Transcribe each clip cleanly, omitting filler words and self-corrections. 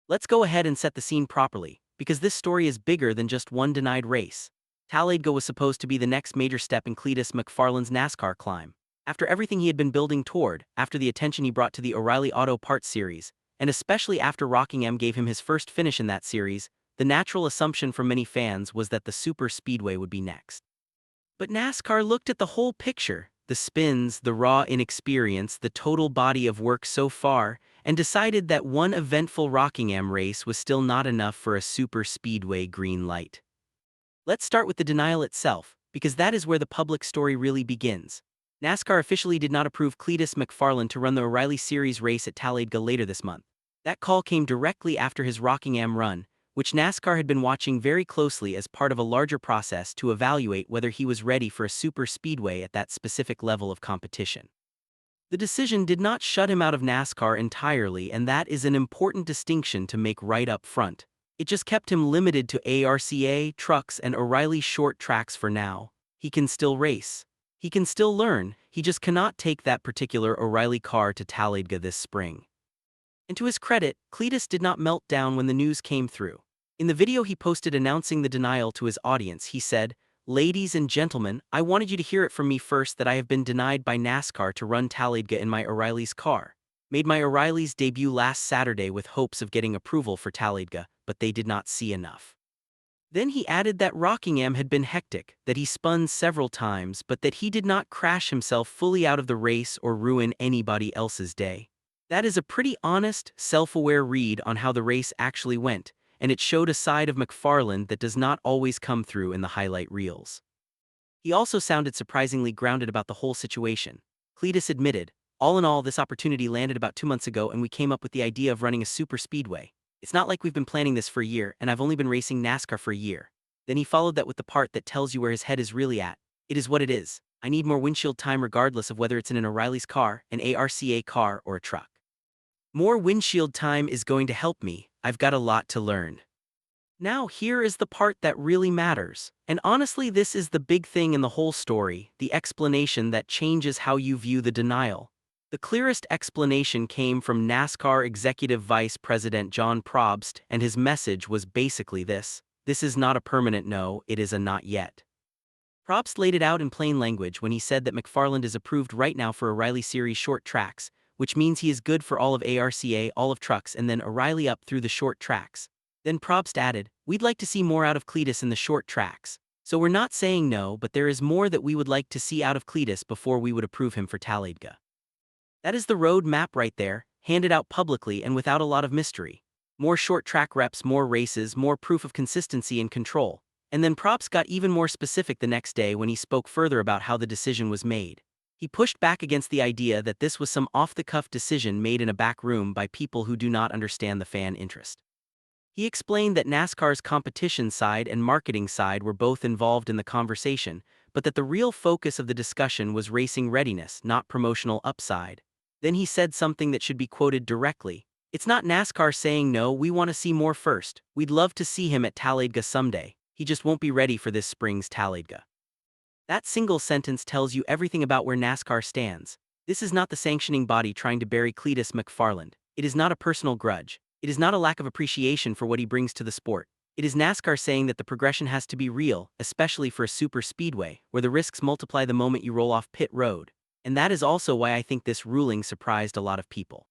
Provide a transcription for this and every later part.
Let's go ahead and set the scene properly, because this story is bigger than just one denied race. Talladega was supposed to be the next major step in Cleetus McFarland's NASCAR climb. After everything he had been building toward, after the attention he brought to the O'Reilly Auto Parts series, and especially after Rockingham gave him his first finish in that series, the natural assumption from many fans was that the Superspeedway would be next. But NASCAR looked at the whole picture, the spins, the raw inexperience, the total body of work so far, and decided that one eventful Rockingham race was still not enough for a Superspeedway green light. Let's start with the denial itself, because that is where the public story really begins. NASCAR officially did not approve Cleetus McFarland to run the O'Reilly Series race at Talladega later this month. That call came directly after his Rockingham run, which NASCAR had been watching very closely as part of a larger process to evaluate whether he was ready for a super speedway at that specific level of competition. The decision did not shut him out of NASCAR entirely, and that is an important distinction to make right up front. It just kept him limited to ARCA, trucks, and O'Reilly short tracks for now. He can still race. He can still learn, he just cannot take that particular O'Reilly car to Talladega this spring. And to his credit, Cleetus did not melt down when the news came through. In the video he posted announcing the denial to his audience, he said, "Ladies and gentlemen, I wanted you to hear it from me first that I have been denied by NASCAR to run Talladega in my O'Reilly's car. Made my O'Reilly's debut last Saturday with hopes of getting approval for Talladega, but they did not see enough." Then he added that Rockingham had been hectic, that he spun several times, but that he did not crash himself fully out of the race or ruin anybody else's day. That is a pretty honest, self-aware read on how the race actually went, and it showed a side of McFarland that does not always come through in the highlight reels. He also sounded surprisingly grounded about the whole situation. Cleetus admitted, "All in all, this opportunity landed about 2 months ago and we came up with the idea of running a super speedway. It's not like we've been planning this for a year and I've only been racing NASCAR for a year." Then he followed that with the part that tells you where his head is really at. "It is what it is. I need more windshield time regardless of whether it's in an O'Reilly's car, an ARCA car, or a truck. More windshield time is going to help me. I've got a lot to learn." Now here is the part that really matters. And honestly, this is the big thing in the whole story, the explanation that changes how you view the denial. The clearest explanation came from NASCAR Executive Vice President John Probst, and his message was basically this: "This is not a permanent no, it is a not yet." Probst laid it out in plain language when he said that McFarland is approved right now for O'Reilly Series short tracks, which means he is good for all of ARCA, all of trucks, and then O'Reilly up through the short tracks. Then Probst added, "We'd like to see more out of Cleetus in the short tracks. So we're not saying no, but there is more that we would like to see out of Cleetus before we would approve him for Talladega." That is the road map right there, handed out publicly and without a lot of mystery. More short track reps, more races, more proof of consistency and control. And then Probst got even more specific the next day when he spoke further about how the decision was made. He pushed back against the idea that this was some off-the-cuff decision made in a back room by people who do not understand the fan interest. He explained that NASCAR's competition side and marketing side were both involved in the conversation, but that the real focus of the discussion was racing readiness, not promotional upside. Then he said something that should be quoted directly. "It's not NASCAR saying no, we want to see more first. We'd love to see him at Talladega someday. He just won't be ready for this spring's Talladega." That single sentence tells you everything about where NASCAR stands. This is not the sanctioning body trying to bury Cleetus McFarland. It is not a personal grudge. It is not a lack of appreciation for what he brings to the sport. It is NASCAR saying that the progression has to be real, especially for a super speedway, where the risks multiply the moment you roll off pit road. And that is also why I think this ruling surprised a lot of people.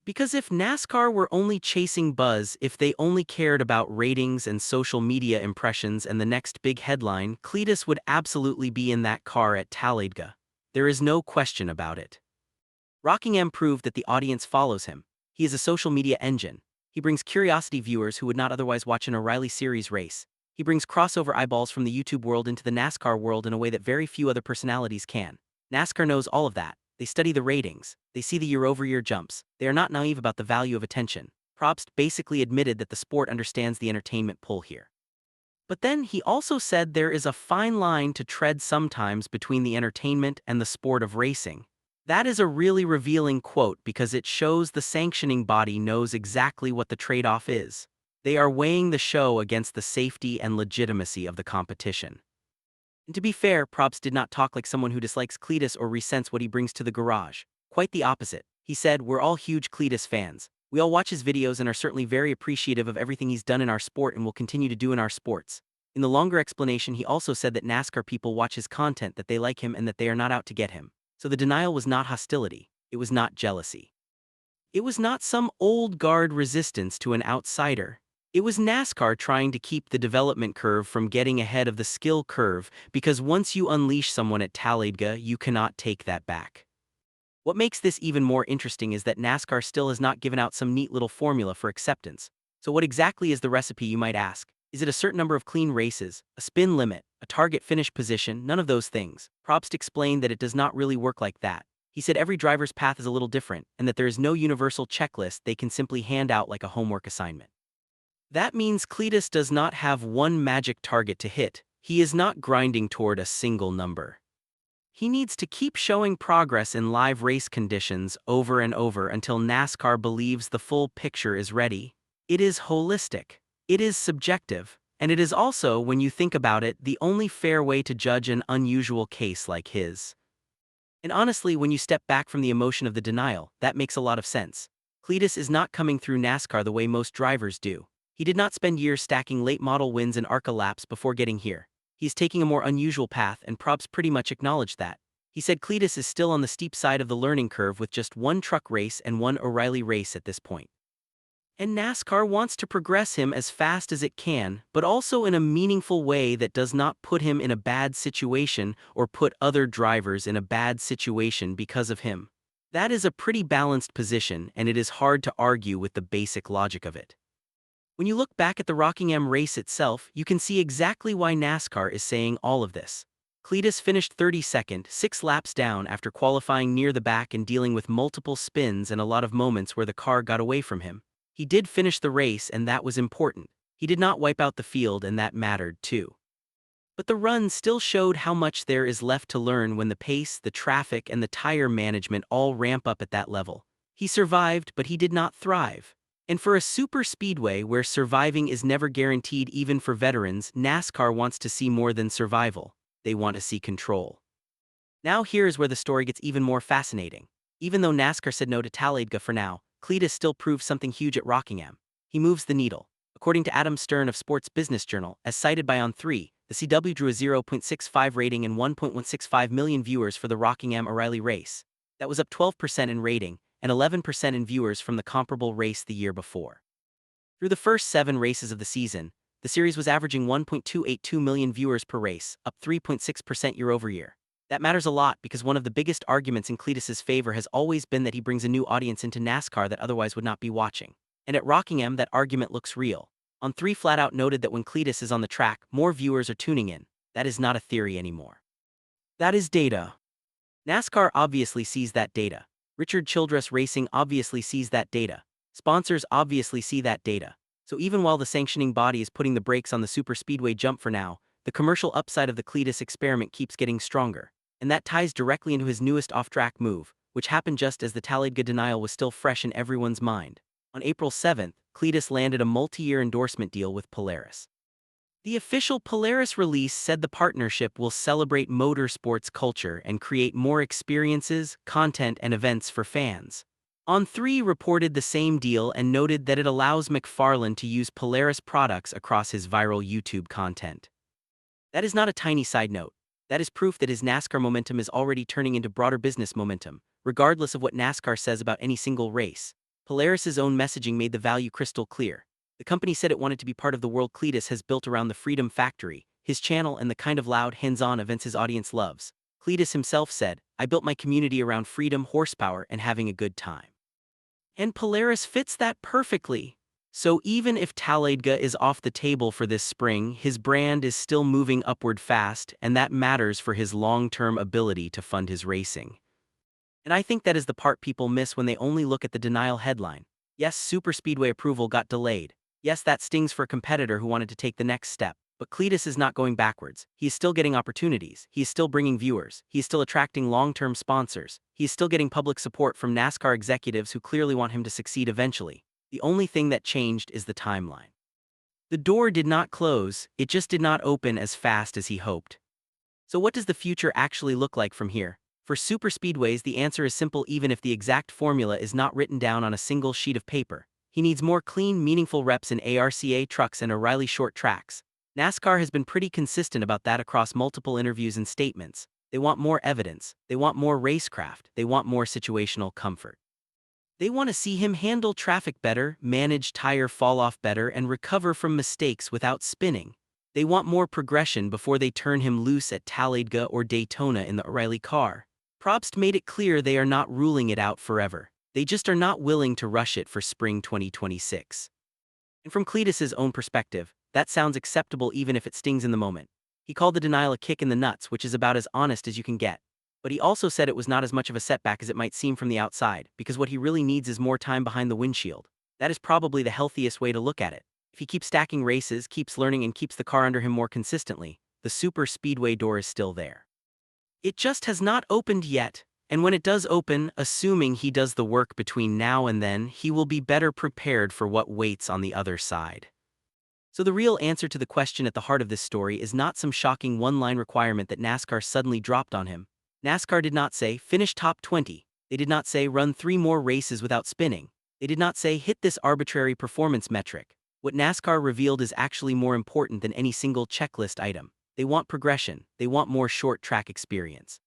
Because if NASCAR were only chasing buzz, if they only cared about ratings and social media impressions and the next big headline, Cleetus would absolutely be in that car at Talladega. There is no question about it. Rockingham proved that the audience follows him. He is a social media engine. He brings curiosity viewers who would not otherwise watch an O'Reilly Series race. He brings crossover eyeballs from the YouTube world into the NASCAR world in a way that very few other personalities can. NASCAR knows all of that. They study the ratings. They see the year-over-year jumps. They are not naive about the value of attention. Probst basically admitted that the sport understands the entertainment pull here. But then he also said there is a fine line to tread sometimes between the entertainment and the sport of racing. That is a really revealing quote because it shows the sanctioning body knows exactly what the trade-off is. They are weighing the show against the safety and legitimacy of the competition. And to be fair, Probst did not talk like someone who dislikes Cleetus or resents what he brings to the garage. Quite the opposite. He said, "We're all huge Cleetus fans. We all watch his videos and are certainly very appreciative of everything he's done in our sport and will continue to do in our sports. In the longer explanation, he also said that NASCAR people watch his content, that they like him, and that they are not out to get him. So the denial was not hostility. It was not jealousy. It was not some old guard resistance to an outsider. It was NASCAR trying to keep the development curve from getting ahead of the skill curve, because once you unleash someone at Talladega, you cannot take that back. What makes this even more interesting is that NASCAR still has not given out some neat little formula for acceptance. So what exactly is the recipe, you might ask? Is it a certain number of clean races, a spin limit, a target finish position? None of those things. Probst explained that it does not really work like that. He said every driver's path is a little different, and that there is no universal checklist they can simply hand out like a homework assignment. That means Cleetus does not have one magic target to hit. He is not grinding toward a single number. He needs to keep showing progress in live race conditions over and over until NASCAR believes the full picture is ready. It is holistic. It is subjective. And it is also, when you think about it, the only fair way to judge an unusual case like his. And honestly, when you step back from the emotion of the denial, that makes a lot of sense. Cleetus is not coming through NASCAR the way most drivers do. He did not spend years stacking late model wins and ARCA laps before getting here. He's taking a more unusual path, and Probst pretty much acknowledged that. He said Cleetus is still on the steep side of the learning curve with just one truck race and one O'Reilly race at this point. And NASCAR wants to progress him as fast as it can, but also in a meaningful way that does not put him in a bad situation or put other drivers in a bad situation because of him. That is a pretty balanced position, and it is hard to argue with the basic logic of it. When you look back at the Rockingham race itself, you can see exactly why NASCAR is saying all of this. Cleetus finished 32nd, 6 laps down after qualifying near the back and dealing with multiple spins and a lot of moments where the car got away from him. He did finish the race, and that was important. He did not wipe out the field, and that mattered too. But the run still showed how much there is left to learn when the pace, the traffic, and the tire management all ramp up at that level. He survived, but he did not thrive. And for a superspeedway where surviving is never guaranteed even for veterans, NASCAR wants to see more than survival. They want to see control. Now here is where the story gets even more fascinating. Even though NASCAR said no to Talladega for now, Cleetus still proves something huge at Rockingham. He moves the needle. According to Adam Stern of Sports Business Journal, as cited by On3, the CW drew a 0.65 rating and 1.165 million viewers for the Rockingham O'Reilly race. That was up 12% in rating and 11% in viewers from the comparable race the year before. Through the first 7 races of the season, the series was averaging 1.282 million viewers per race, up 3.6% year over year. That matters a lot because one of the biggest arguments in Cleetus's favor has always been that he brings a new audience into NASCAR that otherwise would not be watching. And at Rockingham, that argument looks real. On3 flat out noted that when Cleetus is on the track, more viewers are tuning in. That is not a theory anymore. That is data. NASCAR obviously sees that data. Richard Childress Racing obviously sees that data. Sponsors obviously see that data. So even while the sanctioning body is putting the brakes on the superspeedway jump for now, the commercial upside of the Cleetus experiment keeps getting stronger. And that ties directly into his newest off-track move, which happened just as the Talladega denial was still fresh in everyone's mind. On April 7th, Cleetus landed a multi-year endorsement deal with Polaris. The official Polaris release said the partnership will celebrate motorsports culture and create more experiences, content, and events for fans. On3 reported the same deal and noted that it allows McFarland to use Polaris products across his viral YouTube content. That is not a tiny side note. That is proof that his NASCAR momentum is already turning into broader business momentum, regardless of what NASCAR says about any single race. Polaris's own messaging made the value crystal clear. The company said it wanted to be part of the world Cleetus has built around the Freedom Factory, his channel, and the kind of loud, hands-on events his audience loves. Cleetus himself said, "I built my community around freedom, horsepower, and having a good time." And Polaris fits that perfectly. So even if Talladega is off the table for this spring, his brand is still moving upward fast, and that matters for his long-term ability to fund his racing. And I think that is the part people miss when they only look at the denial headline. Yes, superspeedway approval got delayed. Yes, that stings for a competitor who wanted to take the next step. But Cleetus is not going backwards. He is still getting opportunities. He is still bringing viewers. He is still attracting long-term sponsors. He is still getting public support from NASCAR executives who clearly want him to succeed eventually. The only thing that changed is the timeline. The door did not close, it just did not open as fast as he hoped. So what does the future actually look like from here? For superspeedways, the answer is simple even if the exact formula is not written down on a single sheet of paper. He needs more clean, meaningful reps in ARCA trucks and O'Reilly short tracks. NASCAR has been pretty consistent about that across multiple interviews and statements. They want more evidence, they want more racecraft, they want more situational comfort. They want to see him handle traffic better, manage tire fall-off better, and recover from mistakes without spinning. They want more progression before they turn him loose at Talladega or Daytona in the O'Reilly car. Probst made it clear they are not ruling it out forever. They just are not willing to rush it for spring 2026. And from Cleetus's own perspective, that sounds acceptable even if it stings in the moment. He called the denial a kick in the nuts, which is about as honest as you can get. But he also said it was not as much of a setback as it might seem from the outside, because what he really needs is more time behind the windshield. That is probably the healthiest way to look at it. If he keeps stacking races, keeps learning, and keeps the car under him more consistently, the super speedway door is still there. It just has not opened yet, and when it does open, assuming he does the work between now and then, he will be better prepared for what waits on the other side. So the real answer to the question at the heart of this story is not some shocking one-line requirement that NASCAR suddenly dropped on him. NASCAR did not say, finish top 20. They did not say, run 3 more races without spinning. They did not say, hit this arbitrary performance metric. What NASCAR revealed is actually more important than any single checklist item. They want progression. They want more short track experience.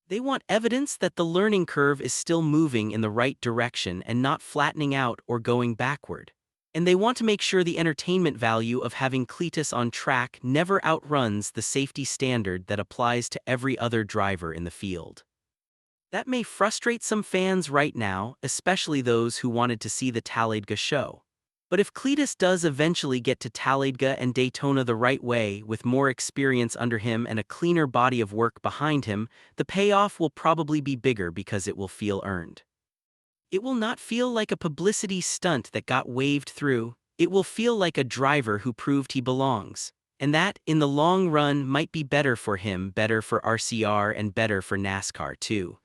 They want evidence that the learning curve is still moving in the right direction and not flattening out or going backward. And they want to make sure the entertainment value of having Cleetus on track never outruns the safety standard that applies to every other driver in the field. That may frustrate some fans right now, especially those who wanted to see the Talladega show. But if Cleetus does eventually get to Talladega and Daytona the right way, with more experience under him and a cleaner body of work behind him, the payoff will probably be bigger because it will feel earned. It will not feel like a publicity stunt that got waved through. It will feel like a driver who proved he belongs. And that, in the long run, might be better for him, better for RCR, and better for NASCAR too.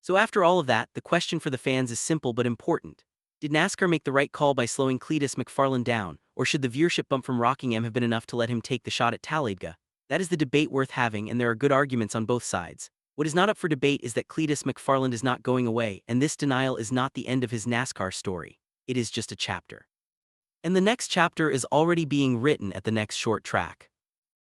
So after all of that, the question for the fans is simple but important. Did NASCAR make the right call by slowing Cleetus McFarland down, or should the viewership bump from Rockingham have been enough to let him take the shot at Talladega? That is the debate worth having, and there are good arguments on both sides. What is not up for debate is that Cleetus McFarland is not going away, and this denial is not the end of his NASCAR story. It is just a chapter. And the next chapter is already being written at the next short track.